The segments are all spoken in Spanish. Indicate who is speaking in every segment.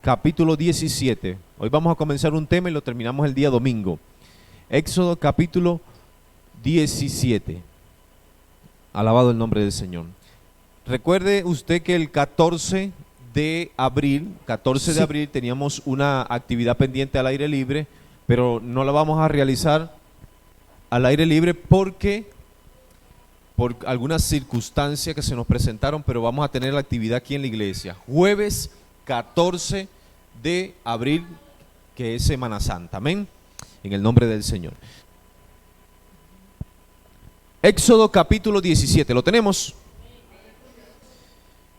Speaker 1: Capítulo 17. Hoy vamos a comenzar un tema y lo terminamos el día domingo. Éxodo capítulo 17. Alabado el nombre del Señor. Recuerde usted que el 14 de abril teníamos una actividad pendiente al aire libre, pero no la vamos a realizar al aire libre porque por algunas circunstancias que se nos presentaron, pero vamos a tener la actividad aquí en la iglesia. Jueves 14 de abril, que es Semana Santa. Amén. En el nombre del Señor. Éxodo capítulo 17. ¿Lo tenemos?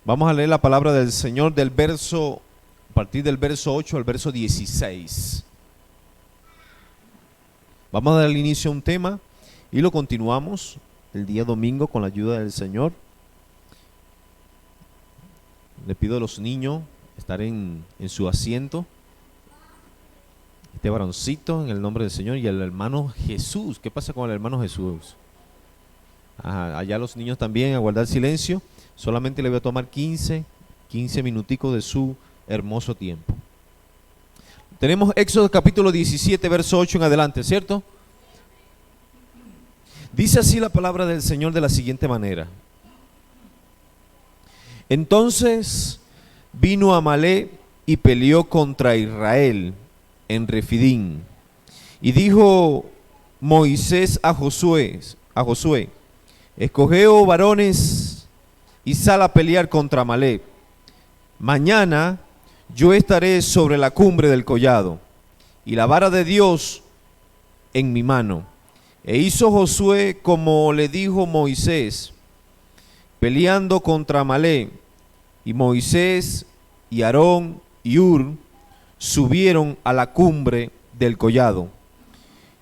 Speaker 1: Vamos a leer la palabra del Señor a partir del verso 8 al verso 16. Vamos a dar inicio a un tema y lo continuamos el día domingo con la ayuda del Señor. Le pido a los niños estar en su asiento. Este varoncito en el nombre del Señor y el hermano Jesús. ¿Qué pasa con el hermano Jesús? Allá los niños también a guardar silencio. Solamente le voy a tomar 15 minuticos de su hermoso tiempo. Tenemos Éxodo capítulo 17, verso 8 en adelante, ¿cierto? Dice así la palabra del Señor de la siguiente manera. Entonces vino Amalec y peleó contra Israel en Refidín. Y dijo Moisés a Josué, escogeos varones y sal a pelear contra Amalec. Mañana yo estaré sobre la cumbre del collado y la vara de Dios en mi mano. E hizo Josué como le dijo Moisés, peleando contra Amalec. Y Moisés y Aarón y Hur subieron a la cumbre del collado.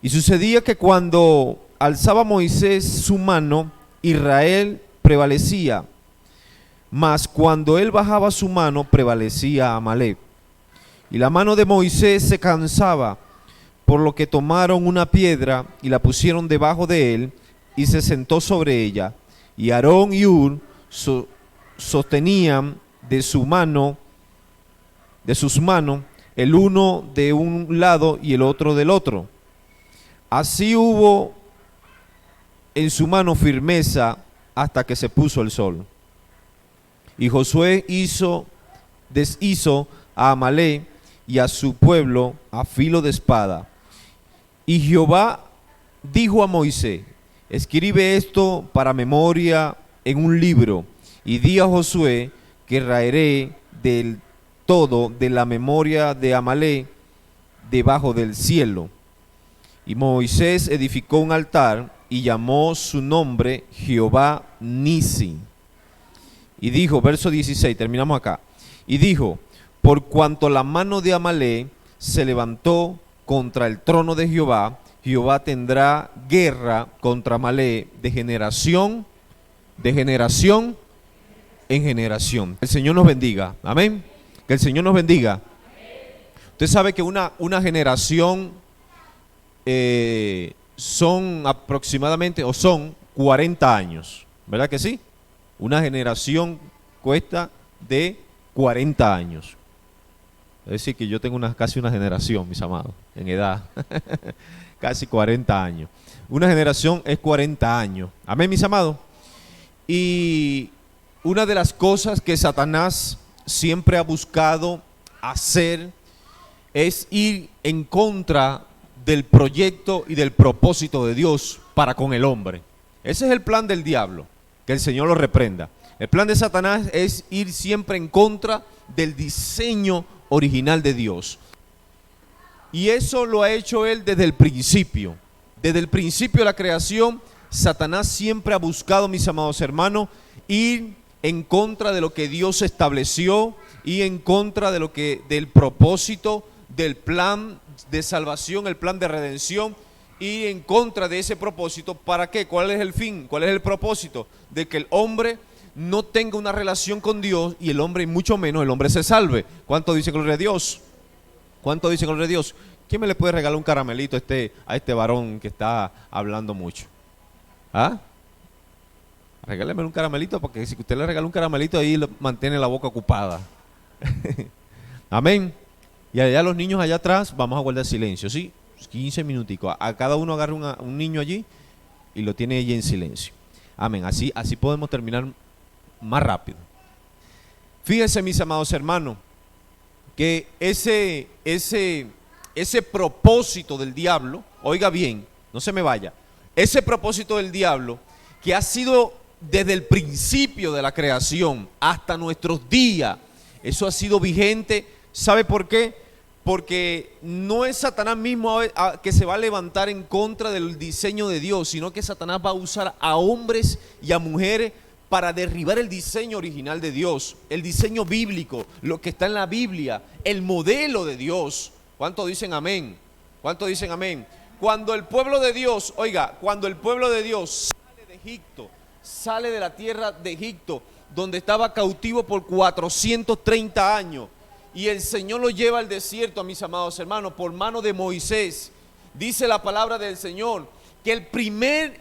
Speaker 1: Y sucedía que cuando alzaba Moisés su mano, Israel prevalecía, mas cuando él bajaba su mano, prevalecía Amalec. Y la mano de Moisés se cansaba, por lo que tomaron una piedra y la pusieron debajo de él, y se sentó sobre ella. Y Aarón y Hur sostenían de sus manos, el uno de un lado y el otro del otro. Así hubo en su mano firmeza hasta que se puso el sol. Y Josué deshizo a Amalec y a su pueblo a filo de espada. Y Jehová dijo a Moisés, escribe esto para memoria en un libro, y di a Josué que raeré del todo de la memoria de Amalec debajo del cielo. Y Moisés edificó un altar y llamó su nombre Jehová Nisi. Y dijo, verso 16, terminamos acá. Y dijo, por cuanto la mano de Amalec se levantó contra el trono de Jehová, Jehová tendrá guerra contra Amalec de generación en generación. El Señor nos bendiga. Amén. Que el Señor nos bendiga. Usted sabe que una generación son aproximadamente, o son 40 años. ¿Verdad que sí? Una generación cuesta de 40 años. Es decir, que yo tengo casi una generación, mis amados, en edad. Casi 40 años. Una generación es 40 años. Amén, mis amados. Y una de las cosas que Satanás siempre ha buscado hacer es ir en contra del proyecto y del propósito de Dios para con el hombre. Ese es el plan del diablo, que el Señor lo reprenda. El plan de Satanás es ir siempre en contra del diseño original de Dios. Y eso lo ha hecho él desde el principio. Desde el principio de la creación, Satanás siempre ha buscado, mis amados hermanos, ir en contra de lo que Dios estableció y en contra de del propósito del plan de salvación, el plan de redención, y en contra de ese propósito. ¿Para qué? ¿Cuál es el fin? ¿Cuál es el propósito? De que el hombre no tenga una relación con Dios y el hombre, y mucho menos el hombre, se salve. ¿Cuánto dice gloria a Dios? ¿Cuánto dice gloria a Dios? ¿Quién me le puede regalar un caramelito a este varón que está hablando mucho? ¿Ah? Regáleme un caramelito, porque si usted le regala un caramelito ahí mantiene la boca ocupada. Amén. Y allá los niños allá atrás, vamos a guardar silencio, ¿sí? 15 minuticos. A cada uno agarra un niño allí y lo tiene allí en silencio. Amén. Así podemos terminar más rápido. Fíjense, mis amados hermanos, que ese propósito del diablo, oiga bien, no se me vaya, ese propósito del diablo que ha sido desde el principio de la creación hasta nuestros días, eso ha sido vigente. ¿Sabe por qué? Porque no es Satanás mismo que se va a levantar en contra del diseño de Dios, sino que Satanás va a usar a hombres y a mujeres para derribar el diseño original de Dios, el diseño bíblico, lo que está en la Biblia, el modelo de Dios. ¿Cuántos dicen amén? ¿Cuántos dicen amén? Cuando el pueblo de Dios, oiga, cuando el pueblo de Dios sale de Egipto, sale de la tierra de Egipto, donde estaba cautivo por 430 años, y el Señor lo lleva al desierto, a mis amados hermanos, por mano de Moisés. Dice la palabra del Señor que el primer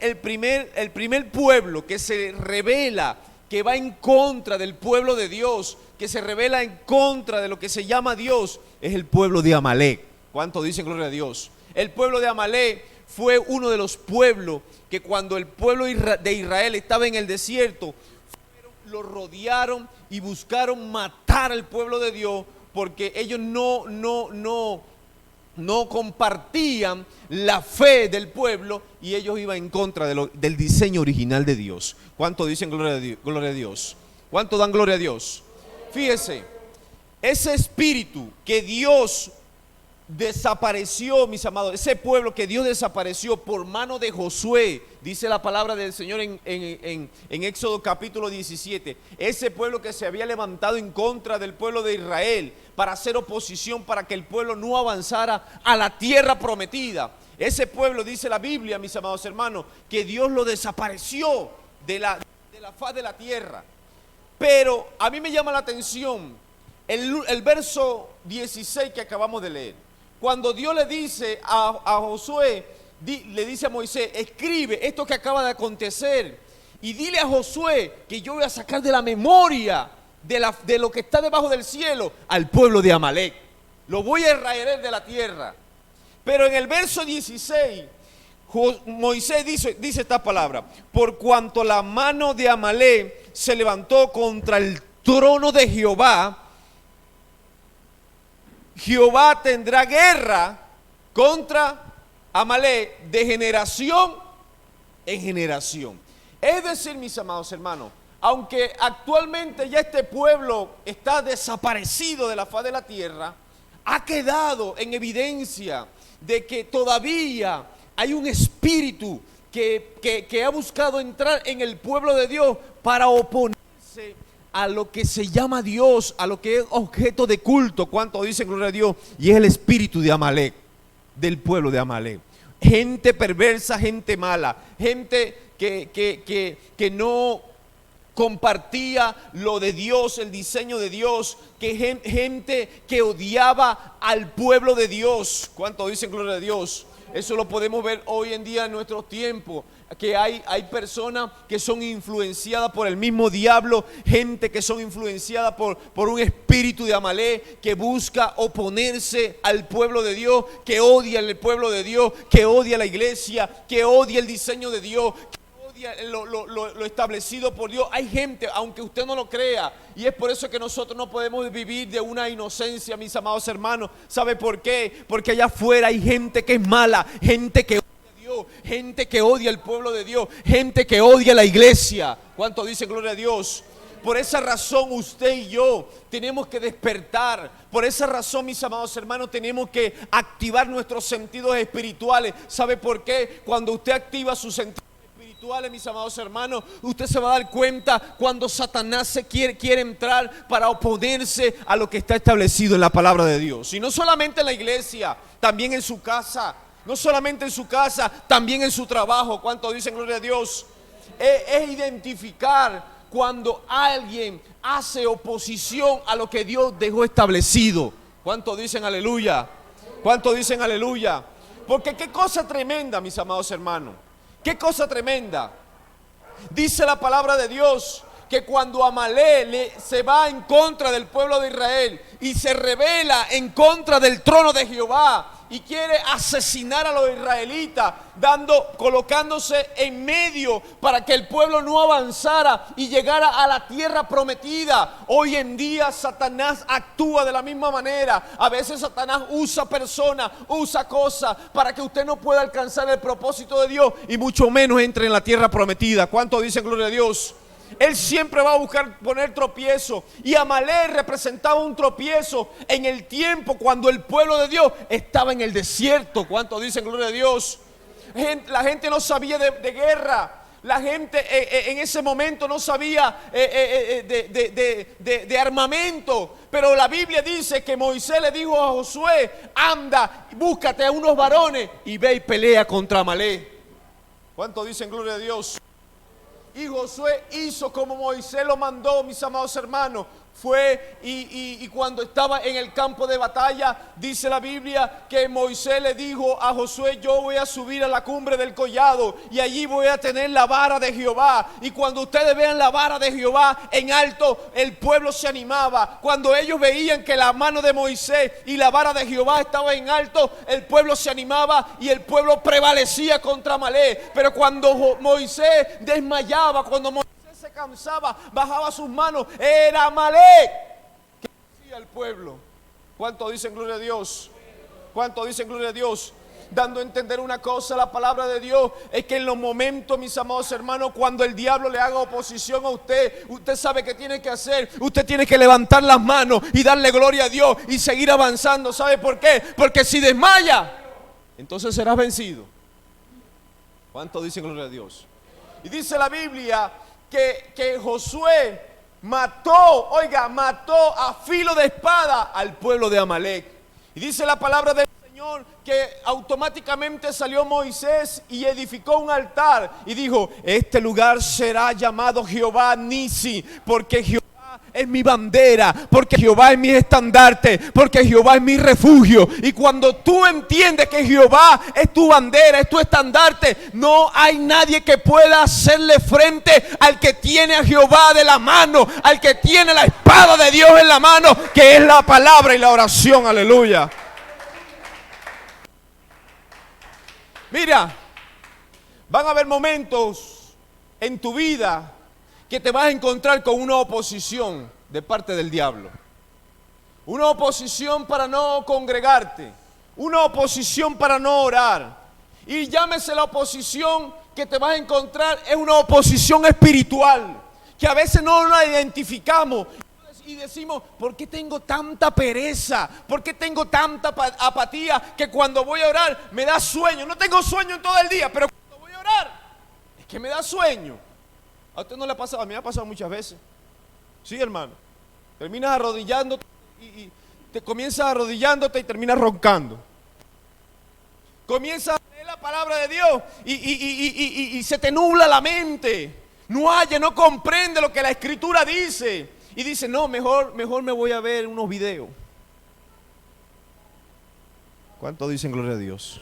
Speaker 1: pueblo que se revela, que va en contra del pueblo de Dios, que se revela en contra de lo que se llama Dios, es el pueblo de Amalek. ¿Cuánto dicen gloria a Dios? El pueblo de Amalek fue uno de los pueblos que cuando el pueblo de Israel estaba en el desierto, lo rodearon y buscaron matar al pueblo de Dios, porque ellos no compartían la fe del pueblo y ellos iban en contra del diseño original de Dios. ¿Cuánto dicen gloria a Dios? ¿Cuánto dan gloria a Dios? Fíjese, ese espíritu que Dios desapareció, mis amados, ese pueblo que Dios desapareció por mano de Josué, dice la palabra del Señor en Éxodo capítulo 17, ese pueblo que se había levantado en contra del pueblo de Israel para hacer oposición, para que el pueblo no avanzara a la tierra prometida. Ese pueblo, dice la Biblia, mis amados hermanos, que Dios lo desapareció de la faz de la tierra. Pero a mí me llama la atención el verso 16 que acabamos de leer. Cuando Dios le dice a Josué, le dice a Moisés, escribe esto que acaba de acontecer y dile a Josué que yo voy a sacar de la memoria de lo que está debajo del cielo al pueblo de Amalek. Lo voy a erradicar de la tierra. Pero en el verso 16, Moisés dice esta palabra: por cuanto la mano de Amalek se levantó contra el trono de Jehová, Jehová tendrá guerra contra Amalek de generación en generación. Es decir, mis amados hermanos, aunque actualmente ya este pueblo está desaparecido de la faz de la tierra, ha quedado en evidencia de que todavía hay un espíritu que ha buscado entrar en el pueblo de Dios para oponerse a lo que se llama Dios, a lo que es objeto de culto. ¿Cuánto dicen gloria a Dios? Y es el espíritu de Amalek, del pueblo de Amalek. Gente perversa, gente mala, gente que no compartía lo de Dios, el diseño de Dios, gente que odiaba al pueblo de Dios. ¿Cuánto dicen gloria a Dios? Eso lo podemos ver hoy en día en nuestros tiempos, que hay personas que son influenciadas por el mismo diablo, gente que son influenciadas por un espíritu de Amalek que busca oponerse al pueblo de Dios, que odia al pueblo de Dios, que odia a la iglesia, que odia el diseño de Dios, lo establecido por Dios. Hay gente, aunque usted no lo crea, y es por eso que nosotros no podemos vivir de una inocencia, mis amados hermanos. ¿Sabe por qué? Porque allá afuera hay gente que es mala, gente que odia a Dios, gente que odia al pueblo de Dios, gente que odia a la iglesia. ¿Cuánto dice gloria a Dios? Por esa razón usted y yo tenemos que despertar. Por esa razón, mis amados hermanos, tenemos que activar nuestros sentidos espirituales. ¿Sabe por qué? Cuando usted activa sus sentidos espirituales, mis amados hermanos, usted se va a dar cuenta cuando Satanás quiere entrar para oponerse a lo que está establecido en la palabra de Dios. Y no solamente en la iglesia, también en su casa. No solamente en su casa, también en su trabajo. ¿Cuánto dicen gloria a Dios? Es identificar cuando alguien hace oposición a lo que Dios dejó establecido. ¿Cuánto dicen aleluya? ¿Cuánto dicen aleluya? Porque qué cosa tremenda, mis amados hermanos. Qué cosa tremenda. Dice la palabra de Dios
Speaker 2: que cuando Amalek se va en contra del pueblo de Israel y se rebela en contra del trono de Jehová y quiere asesinar a los israelitas, colocándose en medio para que el pueblo no avanzara y llegara a la tierra prometida. Hoy en día Satanás actúa de la misma manera. A veces Satanás usa personas, usa cosas para que usted no pueda alcanzar el propósito de Dios y mucho menos entre en la tierra prometida. ¿Cuántos dicen gloria a Dios? Él siempre va a buscar poner tropiezo. Y Amalek representaba un tropiezo en el tiempo cuando el pueblo de Dios estaba en el desierto. ¿Cuántos dicen gloria a Dios? La gente no sabía de guerra. La gente en ese momento no sabía de armamento. Pero la Biblia dice que Moisés le dijo a Josué: anda, búscate a unos varones y ve y pelea contra Amalek. ¿Cuántos dicen gloria a Dios? Y Josué hizo como Moisés lo mandó, mis amados hermanos. Fue y cuando estaba en el campo de batalla, dice la Biblia que Moisés le dijo a Josué: yo voy a subir a la cumbre del collado y allí voy a tener la vara de Jehová. Y cuando ustedes vean la vara de Jehová en alto, el pueblo se animaba. Cuando ellos veían que la mano de Moisés y la vara de Jehová estaba en alto, el pueblo se animaba y el pueblo prevalecía contra Amalek. Pero cuando Moisés desmayaba, cuando Moisés se cansaba, bajaba sus manos, era Amalek que decía el pueblo. ¿Cuántos dicen gloria a Dios? ¿Cuántos dicen gloria a Dios? Dando a entender una cosa, la palabra de Dios es que en los momentos, mis amados hermanos, cuando el diablo le haga oposición a usted, usted sabe qué tiene que hacer. Usted tiene que levantar las manos y darle gloria a Dios y seguir avanzando. ¿Sabe por qué? Porque si desmaya, entonces serás vencido. ¿Cuántos dicen gloria a Dios? Y dice la Biblia que Josué mató a filo de espada al pueblo de Amalek. Y dice la palabra del Señor que automáticamente salió Moisés y edificó un altar y dijo: este lugar será llamado Jehová Nisi, porque Jehová es mi bandera, porque Jehová es mi estandarte, porque Jehová es mi refugio. Y cuando tú entiendes que Jehová es tu bandera, es tu estandarte, no hay nadie que pueda hacerle frente al que tiene a Jehová de la mano, al que tiene la espada de Dios en la mano, que es la palabra y la oración. Aleluya. Mira, van a haber momentos en tu vida que te vas a encontrar con una oposición de parte del diablo. Una oposición para no congregarte, una oposición para no orar. Y llámese la oposición que te vas a encontrar, es una oposición espiritual, que a veces no la identificamos y decimos: ¿por qué tengo tanta pereza? ¿Por qué tengo tanta apatía que cuando voy a orar me da sueño? No tengo sueño en todo el día, pero cuando voy a orar es que me da sueño. ¿A usted no le ha pasado? A mí me ha pasado muchas veces. Sí, hermano. Terminas arrodillándote y te comienzas arrodillándote y terminas roncando. Comienzas a leer la palabra de Dios y se te nubla la mente. No haya, no comprende lo que la Escritura dice. Y dice: no, mejor me voy a ver unos videos. ¿Cuántos dicen gloria a Dios?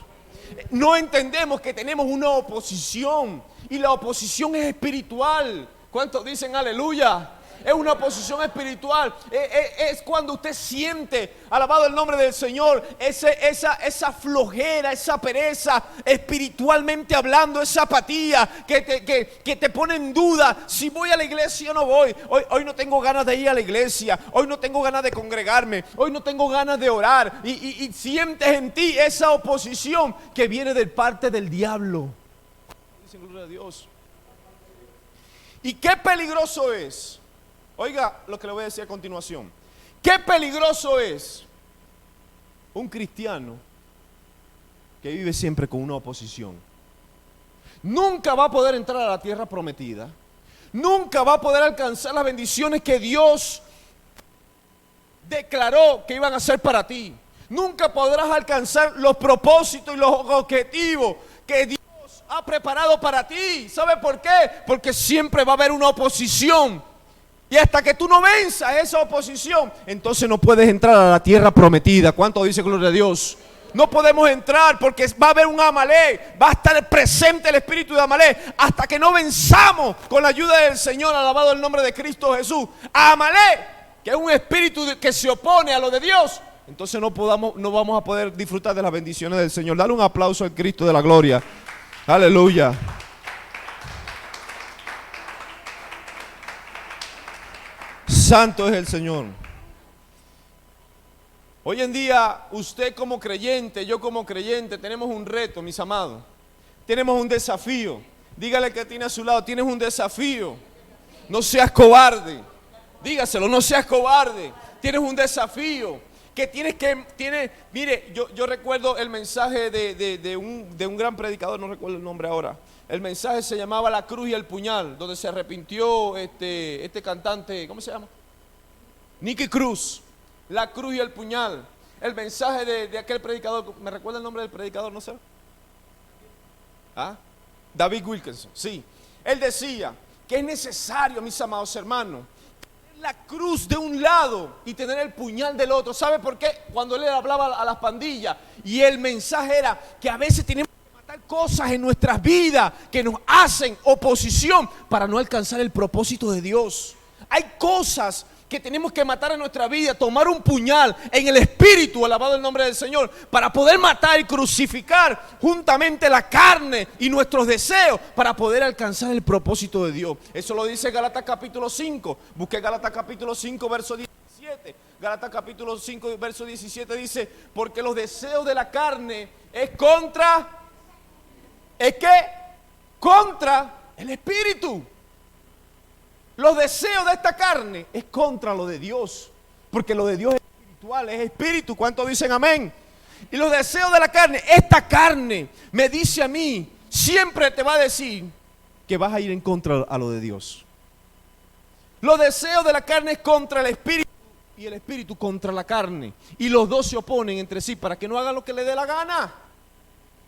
Speaker 2: No entendemos que tenemos una oposición y la oposición es espiritual. ¿Cuántos dicen aleluya? Es una oposición espiritual. Es cuando usted siente, alabado el nombre del Señor, esa flojera, esa pereza, espiritualmente hablando, esa apatía que te pone en duda si voy a la iglesia o no voy. Hoy no tengo ganas de ir a la iglesia, hoy no tengo ganas de congregarme, hoy no tengo ganas de orar. Y sientes en ti esa oposición que viene de parte del diablo. Dicen gloria a Dios. Y qué peligroso es. Oiga lo que le voy a decir a continuación. Qué peligroso es un cristiano que vive siempre con una oposición. Nunca va a poder entrar a la tierra prometida. Nunca va a poder alcanzar las bendiciones que Dios declaró que iban a ser para ti. Nunca podrás alcanzar los propósitos y los objetivos que Dios ha preparado para ti. ¿Sabe por qué? Porque siempre va a haber una oposición. Y hasta que tú no venzas esa oposición, entonces no puedes entrar a la tierra prometida. ¿Cuánto dice gloria a Dios? No podemos entrar porque va a haber un Amalek, va a estar presente el espíritu de Amalek hasta que no venzamos con la ayuda del Señor, alabado el nombre de Cristo Jesús, a Amalek, que es un espíritu que se opone a lo de Dios. Entonces no vamos a poder disfrutar de las bendiciones del Señor. Dale un aplauso al Cristo de la gloria. Aleluya. Santo es el Señor. Hoy en día, usted como creyente, yo como creyente, tenemos un reto, mis amados. Tenemos un desafío. Dígale que tiene a su lado, tienes un desafío. No seas cobarde. Dígaselo, no seas cobarde. Tienes un desafío. Que mire, yo recuerdo el mensaje de un gran predicador, no recuerdo el nombre ahora. El mensaje se llamaba La Cruz y el Puñal, donde se arrepintió este cantante, ¿cómo se llama? Nicky Cruz. La Cruz y el Puñal. El mensaje de aquel predicador, ¿me recuerda el nombre del predicador? No sé. ¿Ah? David Wilkerson, sí. Él decía que es necesario, mis amados hermanos, tener la cruz de un lado y tener el puñal del otro. ¿Sabe por qué? Cuando él hablaba a las pandillas y el mensaje era que a veces tenemos que matar cosas en nuestras vidas que nos hacen oposición para no alcanzar el propósito de Dios. Hay cosas que tenemos que matar en nuestra vida, tomar un puñal en el espíritu, alabado el nombre del Señor, para poder matar y crucificar juntamente la carne y nuestros deseos para poder alcanzar el propósito de Dios. Eso lo dice Gálatas capítulo 5. Busque Gálatas capítulo 5, verso 17. Gálatas capítulo 5, verso 17 dice, porque los deseos de la carne ¿es contra el espíritu? Los deseos de esta carne es contra lo de Dios, porque lo de Dios es espiritual, es espíritu. ¿Cuántos dicen amén? Y los deseos de la carne, esta carne me dice a mí, siempre te va a decir que vas a ir en contra a lo de Dios. Los deseos de la carne es contra el espíritu y el espíritu contra la carne. Y los dos se oponen entre sí para que no hagan lo que le dé la gana.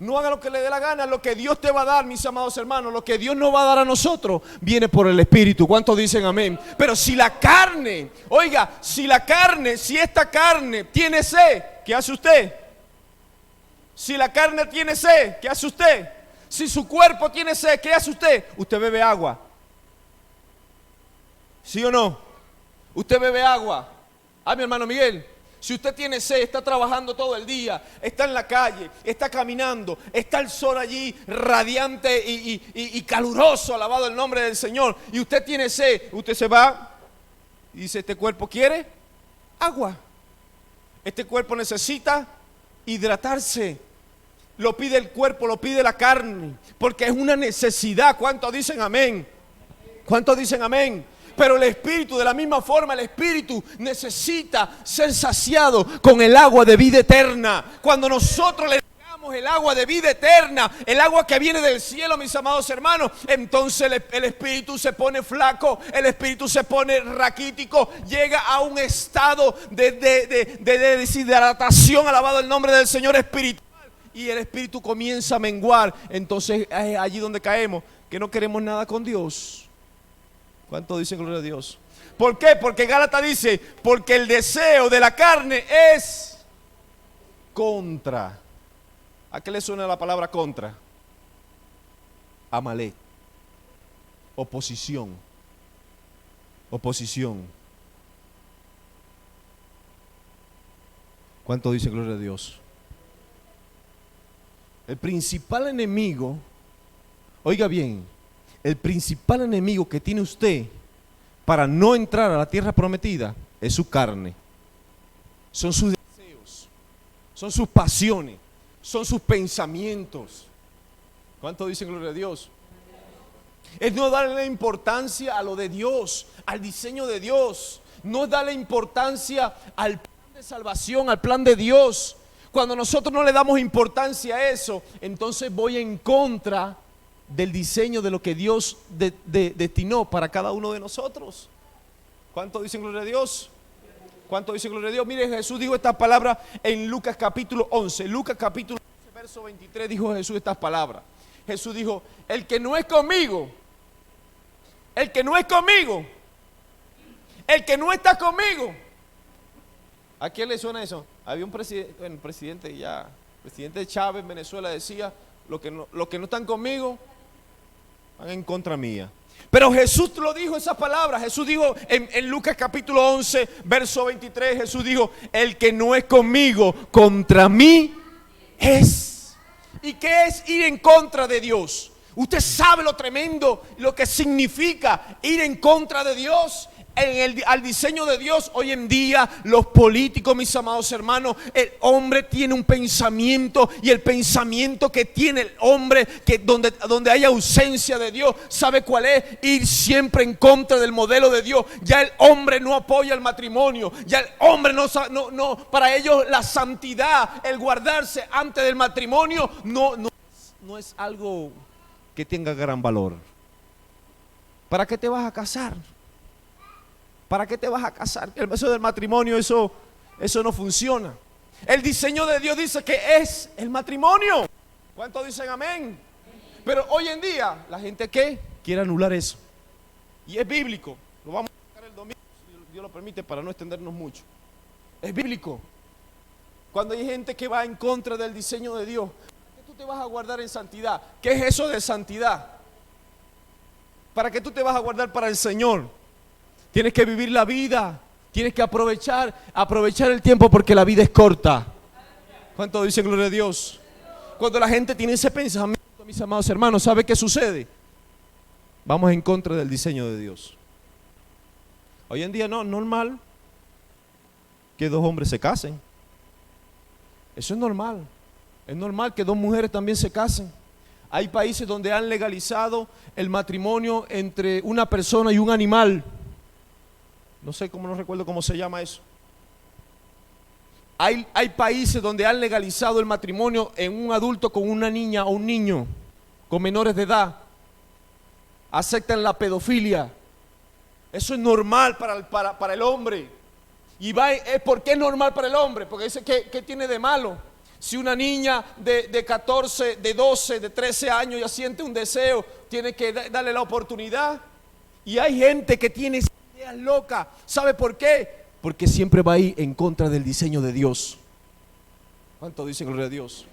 Speaker 2: No haga lo que le dé la gana. Lo que Dios te va a dar, mis amados hermanos, lo que Dios nos va a dar a nosotros, viene por el Espíritu. ¿Cuántos dicen amén? Pero si la carne, oiga, si esta carne tiene sed, ¿qué hace usted? Si la carne tiene sed, ¿qué hace usted? Si su cuerpo tiene sed, ¿qué hace usted? Usted bebe agua. ¿Sí o no? Usted bebe agua. Ah, mi hermano Miguel. Si usted tiene sed, está trabajando todo el día, está en la calle, está caminando, está el sol allí radiante y caluroso, alabado el nombre del Señor, y usted tiene sed, usted se va y dice, este cuerpo quiere agua, este cuerpo necesita hidratarse, lo pide el cuerpo, lo pide la carne, porque es una necesidad. ¿Cuántos dicen amén? ¿Cuántos dicen amén? Pero el espíritu, de la misma forma, el espíritu necesita ser saciado con el agua de vida eterna. Cuando nosotros le damos el agua de vida eterna, el agua que viene del cielo, mis amados hermanos, entonces el espíritu se pone flaco, el espíritu se pone raquítico, llega a un estado de deshidratación, alabado el nombre del Señor, espiritual, y el espíritu comienza a menguar. Entonces es allí donde caemos, que no queremos nada con Dios. ¿Cuánto dicen gloria a Dios? ¿Por qué? Porque Gálatas dice, porque el deseo de la carne es contra. ¿A qué le suena la palabra contra? Amalek. Oposición. Oposición. ¿Cuánto dicen gloria a Dios? El principal enemigo, oiga bien, el principal enemigo que tiene usted para no entrar a la tierra prometida es su carne. Son sus deseos, son sus pasiones, son sus pensamientos. ¿Cuánto dicen gloria a Dios? Es no darle importancia a lo de Dios, al diseño de Dios. No darle importancia al plan de salvación, al plan de Dios. Cuando nosotros no le damos importancia a eso, entonces voy en contra del diseño de lo que Dios destinó para cada uno de nosotros. ¿Cuánto dicen gloria a Dios? ¿Cuánto dicen gloria a Dios? Mire, Jesús dijo estas palabras en Lucas capítulo 11. Lucas capítulo 11, verso 23 dijo Jesús estas palabras. Jesús dijo, el que no es conmigo, el que no es conmigo, el que no está conmigo. ¿A quién le suena eso? Había un presidente, bueno, el presidente ya El presidente Chávez en Venezuela decía, los que no están conmigo van en contra mía. Pero Jesús lo dijo esas palabras. Jesús dijo en Lucas capítulo 11, verso 23, Jesús dijo, el que no es conmigo, contra mí es. ¿Y qué es ir en contra de Dios? Usted sabe lo tremendo, lo que significa ir en contra de Dios. Al diseño de Dios, hoy en día los políticos, mis amados hermanos, el hombre tiene un pensamiento, y el pensamiento que tiene el hombre, que donde hay ausencia de Dios, ¿sabe cuál es? Ir siempre en contra del modelo de Dios. Ya el hombre no apoya el matrimonio, ya el hombre no, para ellos la santidad, el guardarse antes del matrimonio no es algo que tenga gran valor. ¿Para qué te vas a casar? ¿Para qué te vas a casar? Eso del matrimonio, eso no funciona. El diseño de Dios dice que es el matrimonio. ¿Cuántos dicen amén? Pero hoy en día, la gente ¿qué? Quiere anular eso. Y es bíblico. Lo vamos a sacar el domingo, si Dios lo permite, para no extendernos mucho. Es bíblico. Cuando hay gente que va en contra del diseño de Dios, ¿para qué tú te vas a guardar en santidad? ¿Qué es eso de santidad? ¿Para qué tú te vas a guardar para el Señor? Tienes que vivir la vida, tienes que aprovechar el tiempo, porque la vida es corta. ¿Cuánto dicen gloria a Dios? Cuando la gente tiene ese pensamiento, mis amados hermanos, ¿sabe qué sucede? Vamos en contra del diseño de Dios. Hoy en día no, normal que dos hombres se casen. Eso es normal. Es normal que dos mujeres también se casen. Hay países donde han legalizado el matrimonio entre una persona y un animal. No recuerdo cómo se llama eso. Hay países donde han legalizado el matrimonio en un adulto con una niña o un niño, con menores de edad. Aceptan la pedofilia. Eso es normal para el hombre. ¿Por qué es normal para el hombre? Porque dice, ¿qué tiene de malo? Si una niña de 14, de 12, de 13 años ya siente un deseo, tiene que darle la oportunidad. Y hay gente que tiene ideas locas. ¿Sabe por qué? Porque siempre va a ir en contra del diseño de Dios. ¿Cuánto dicen gloria a Dios?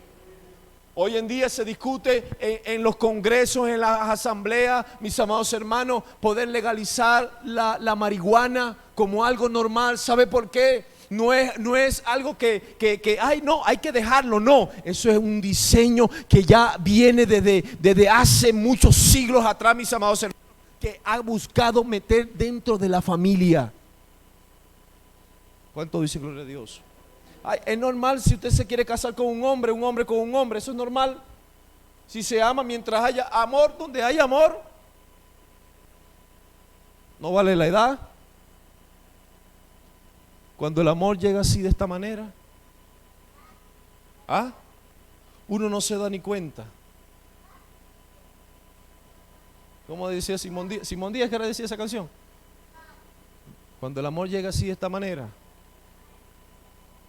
Speaker 2: Hoy en día se discute en los congresos, en las asambleas, mis amados hermanos, poder legalizar la marihuana como algo normal. ¿Sabe por qué? No es algo que ay, no, hay que dejarlo. No, eso es un diseño que ya viene desde hace muchos siglos atrás, mis amados hermanos, que ha buscado meter dentro de la familia. ¿Cuánto dice gloria a Dios? Ay, es normal si usted se quiere casar con un hombre con un hombre, eso es normal. Si se ama, mientras haya amor, donde hay amor, no vale la edad. Cuando el amor llega así de esta manera, uno no se da ni cuenta. ¿Cómo decía Simón Díaz? Simón Díaz, ¿qué decía esa canción? Cuando el amor llega así de esta manera,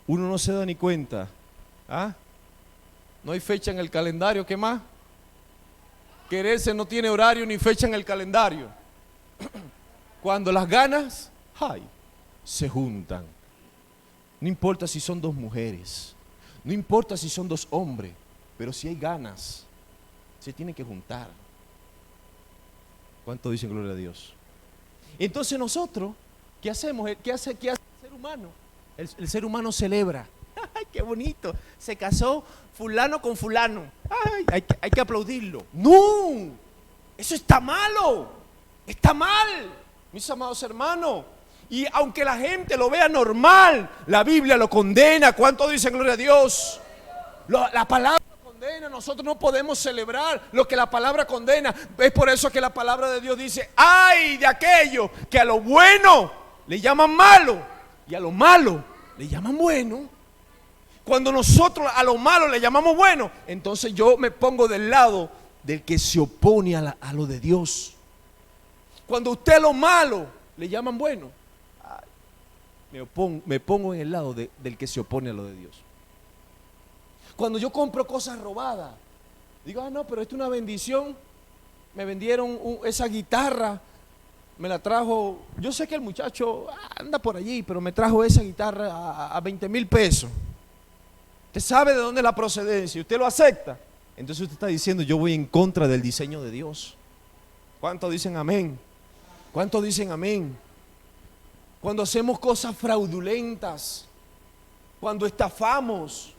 Speaker 2: uno no se da ni cuenta. No hay fecha en el calendario. ¿Qué más? Quererse no tiene horario ni fecha en el calendario. Cuando las ganas, se juntan. No importa si son dos mujeres, no importa si son dos hombres, pero si hay ganas, se tienen que juntar. ¿Cuánto dicen gloria a Dios? Entonces nosotros, ¿qué hacemos? ¿Qué hace el ser humano? El ser humano celebra. ¡Ay, qué bonito! Se casó fulano con fulano. ¡Ay, hay que aplaudirlo! ¡No! Eso está malo. Está mal, mis amados hermanos. Y aunque la gente lo vea normal, la Biblia lo condena. ¿Cuánto dicen gloria a Dios? La palabra condena. Nosotros no podemos celebrar lo que la palabra condena. Es por eso que la palabra de Dios dice: ¡ay de aquello que a lo bueno le llaman malo y a lo malo le llaman bueno! Cuando nosotros a lo malo le llamamos bueno, entonces yo me pongo del lado del que se opone a lo de Dios. Cuando usted a lo malo le llaman bueno, me pongo en el lado del que se opone a lo de Dios. Cuando yo compro cosas robadas, digo: no, pero esto es una bendición. Me vendieron esa guitarra, me la trajo. Yo sé que el muchacho anda por allí, pero me trajo esa guitarra a 20,000 pesos. Usted sabe de dónde es la procedencia, usted lo acepta. Entonces usted está diciendo, yo voy en contra del diseño de Dios. ¿Cuántos dicen amén? ¿Cuántos dicen amén? Cuando hacemos cosas fraudulentas, cuando estafamos.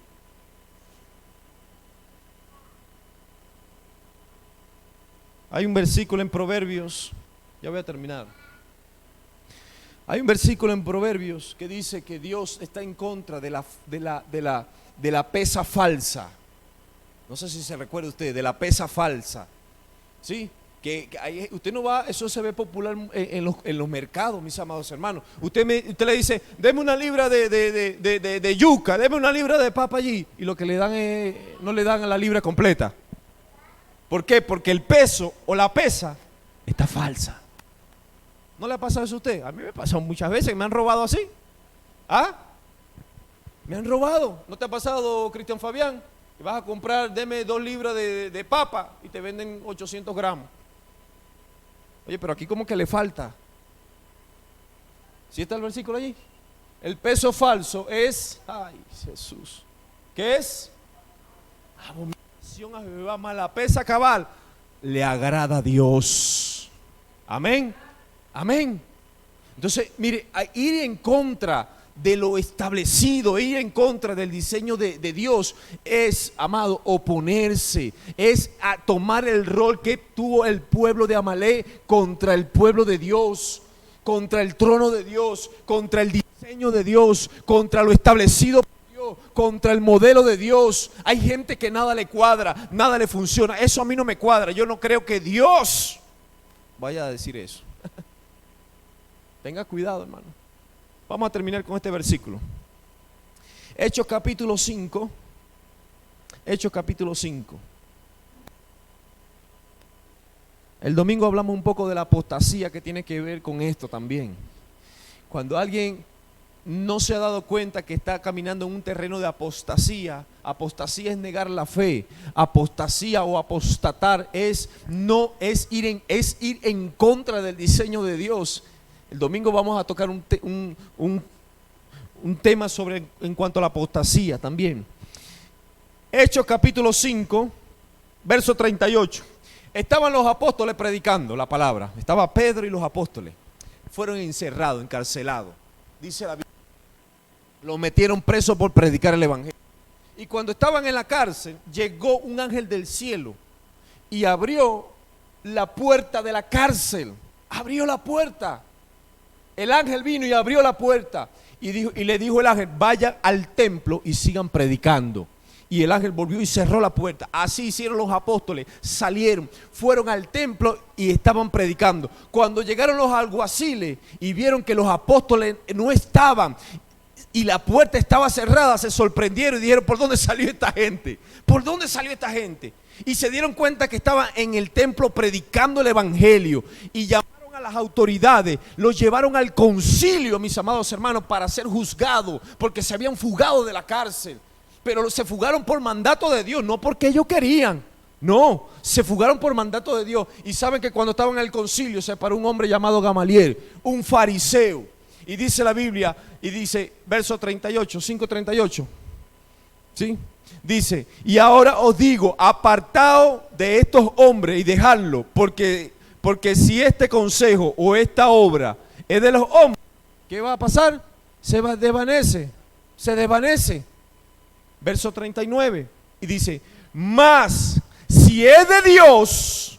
Speaker 2: Hay un versículo en Proverbios, ya voy a terminar. Hay un versículo en Proverbios que dice que Dios está en contra de la pesa falsa. No sé si se recuerda usted, de la pesa falsa. ¿Sí? Que usted no va, eso se ve popular en los mercados, mis amados hermanos. Usted le dice, deme una libra de yuca, deme una libra de papa allí. Y lo que le dan no le dan a la libra completa. ¿Por qué? Porque el peso o la pesa está falsa. ¿No le ha pasado eso a usted? A mí me ha pasado muchas veces, me han robado así. ¿Ah? Me han robado. ¿No te ha pasado, Cristian Fabián? Que vas a comprar, deme 2 libras de papa y te venden 800 gramos. Oye, pero aquí como que le falta. ¿Sí está el versículo allí? El peso falso es, ay Jesús, ¿qué es? Abominación a Jehová, mas la pesa cabal le agrada a Dios. Amén. Amén. Entonces, mire, ir en contra de lo establecido, ir en contra del diseño de Dios es, amado, oponerse, es a tomar el rol que tuvo el pueblo de Amalek contra el pueblo de Dios, contra el trono de Dios, contra el diseño de Dios, contra lo establecido por Dios, contra el modelo de Dios. Hay gente que nada le cuadra, nada le funciona. Eso a mí no me cuadra. Yo no creo que Dios vaya a decir eso. Tenga cuidado, hermano. Vamos a terminar con este versículo. Hechos capítulo 5. Hechos capítulo 5. El domingo hablamos un poco de la apostasía que tiene que ver con esto también. Cuando alguien no se ha dado cuenta que está caminando en un terreno de apostasía, apostasía es negar la fe, apostasía o apostatar es ir en contra del diseño de Dios. El domingo vamos a tocar un tema en cuanto a la apostasía también. Hechos capítulo 5, verso 38. Estaban los apóstoles predicando la palabra. Estaba Pedro y los apóstoles. Fueron encerrados, encarcelados. Dice la Biblia. Los metieron presos por predicar el evangelio. Y cuando estaban en la cárcel, llegó un ángel del cielo y abrió la puerta de la cárcel. Abrió la puerta. El ángel vino y abrió la puerta y le dijo el ángel, vayan al templo y sigan predicando. Y el ángel volvió y cerró la puerta. Así hicieron los apóstoles, salieron, fueron al templo y estaban predicando. Cuando llegaron los alguaciles y vieron que los apóstoles no estaban y la puerta estaba cerrada, se sorprendieron y dijeron, ¿por dónde salió esta gente? ¿Por dónde salió esta gente? Y se dieron cuenta que estaban en el templo predicando el evangelio y llamaron a las autoridades, los llevaron al concilio, mis amados hermanos, para ser juzgados, porque se habían fugado de la cárcel, pero se fugaron por mandato de Dios, no porque ellos querían, no, se fugaron por mandato de Dios. Y saben que cuando estaban en el concilio se paró un hombre llamado Gamaliel, un fariseo, y dice la Biblia, y dice, verso 38, 5:38, ¿sí? Dice, y ahora os digo, apartaos de estos hombres y dejadlo, porque si este consejo o esta obra es de los hombres, ¿qué va a pasar? Se desvanece. Verso 39. Y dice, mas si es de Dios,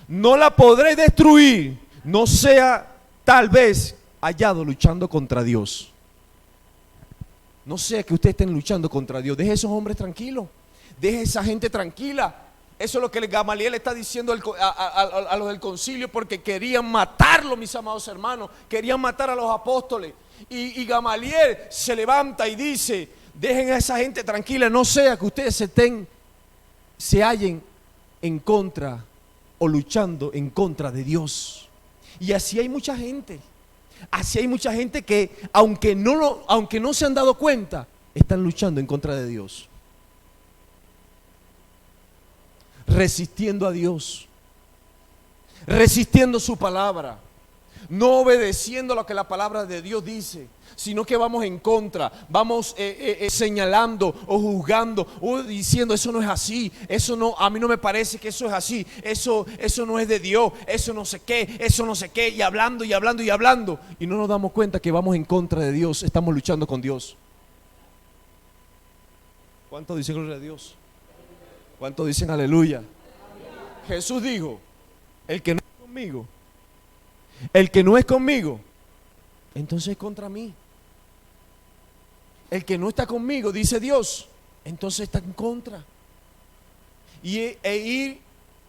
Speaker 2: no la podré destruir, no sea tal vez hallado luchando contra Dios. No sea que ustedes estén luchando contra Dios. Deje a esos hombres tranquilos. Deje a esa gente tranquila. Eso es lo que el Gamaliel está diciendo a los del concilio, porque querían matarlo, mis amados hermanos. Querían matar a los apóstoles. Y Gamaliel se levanta y dice, dejen a esa gente tranquila, no sea que ustedes se hallen en contra o luchando en contra de Dios. Y así hay mucha gente. Así hay mucha gente que, aunque no se han dado cuenta, están luchando en contra de Dios. Resistiendo a Dios, resistiendo su palabra, no obedeciendo lo que la palabra de Dios dice, sino que vamos en contra, vamos señalando o juzgando o diciendo eso no es así, eso no, a mí no me parece que eso es así, eso no es de Dios, eso no sé qué, y hablando y hablando y hablando, y no nos damos cuenta que vamos en contra de Dios, estamos luchando con Dios. ¿Cuánto dicen gloria a Dios? ¿Cuánto dicen aleluya? Jesús dijo, el que no es conmigo, entonces es contra mí. El que no está conmigo, dice Dios, entonces está en contra. E ir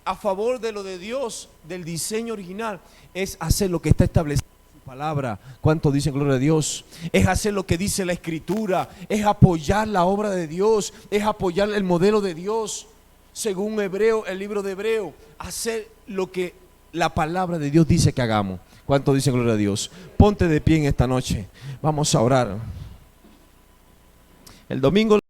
Speaker 2: a favor de lo de Dios, del diseño original, es hacer lo que está establecido en su palabra. ¿Cuánto dicen gloria a Dios? Es hacer lo que dice la Escritura, es apoyar la obra de Dios, es apoyar el modelo de Dios. Según Hebreo, el libro de Hebreo, hacer lo que la palabra de Dios dice que hagamos. ¿Cuánto dicen gloria a Dios? Ponte de pie en esta noche. Vamos a orar. El domingo